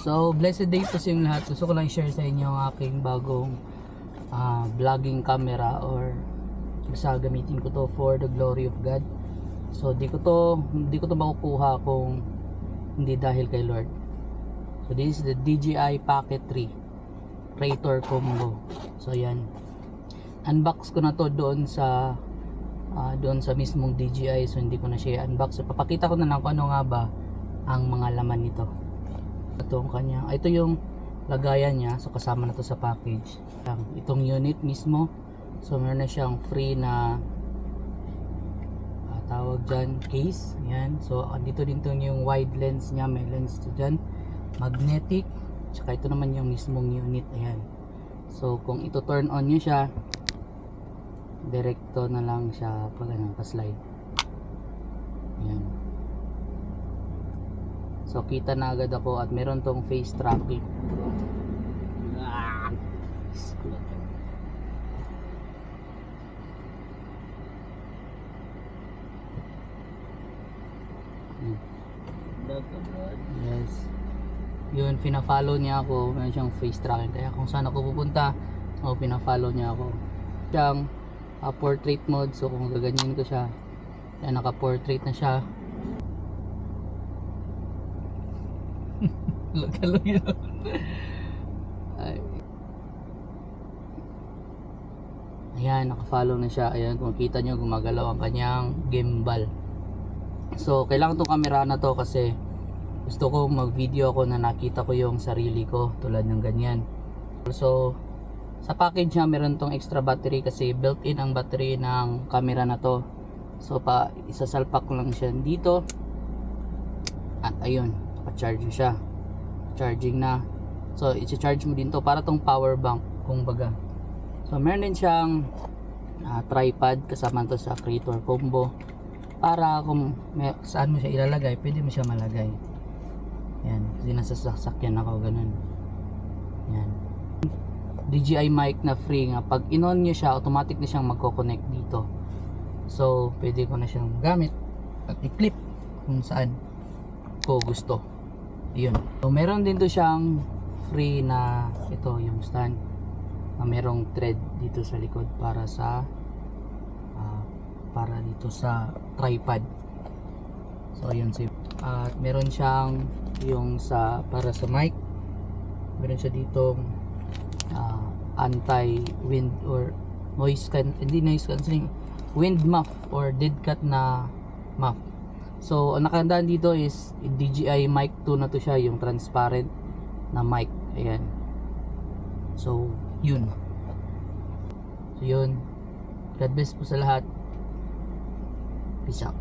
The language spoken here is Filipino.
So, blessed day po sa inyong lahat. Gusto ko lang share sa inyo ang aking bagong vlogging camera, or basta gamitin ko to for the glory of God. So, di ko to makukuha kung hindi dahil kay Lord. So, this is the DJI Pocket 3 Creator Combo. So, yan. Unbox ko na to doon sa mismong DJI. So, hindi ko na siya unbox. So, papakita ko na lang kung ano nga ba ang mga laman nito. Ito yung lagayan niya. So kasama na to sa package. Itong unit mismo. So meron na siyang free na tawag dyan, case. Ayan. So andito din to yung wide lens niya. May lens to dyan. Magnetic. Tsaka ito naman yung mismong unit. Ayan. So kung ito turn on nyo siya, direkto na lang siya pag pa-slide. Ayan. So kita na agad ako at meron tong face tracking. Yes. Yun, pina-follow niya ako. Meron siyang face tracking. Kaya kung saan ako pupunta, pina-follow niya ako. Siyang portrait mode. So kung gaganyan ko siya, kaya naka-portrait na siya. Lalo yun. Ayan, naka-follow na siya. Ayan, kung kita nyo, gumagalaw ang kanyang gimbal. So, kailangan tong camera na to kasi gusto ko mag-video ako na nakita ko yung sarili ko tulad ng ganyan. So, sa package niya, meron tong extra battery kasi built-in ang battery ng camera na to. So, isasalpak ko lang siya dito. At ayun, pa-charge siya. Charging na. So i-charge mo din to para tong power bank kung baga. So meron din siyang tripod kasama to sa Creator Combo para kung saan mo siya ilalagay, pwede mo siya malagay. Yan, kasi nasa sasakyan ako ganun. Yan. DJI mic na free nga. Pag in-on nyo siya, automatic na siyang magko-connect dito. So pwede ko na siyang gamit at i-clip kung saan ko gusto. Yun. So meron din to siyang free na ito yung stand. Merong thread dito sa likod para dito sa tripod. So ayun si at meron siyang yung para sa mic. Meron siya dito anti wind or noise cancelling wind muff or dead cat na muff. So, ang nakandaan dito is DJI Mic 2 na to siya, yung transparent na mic. Ayan. So, yun. So, yun. God bless po sa lahat. Peace out.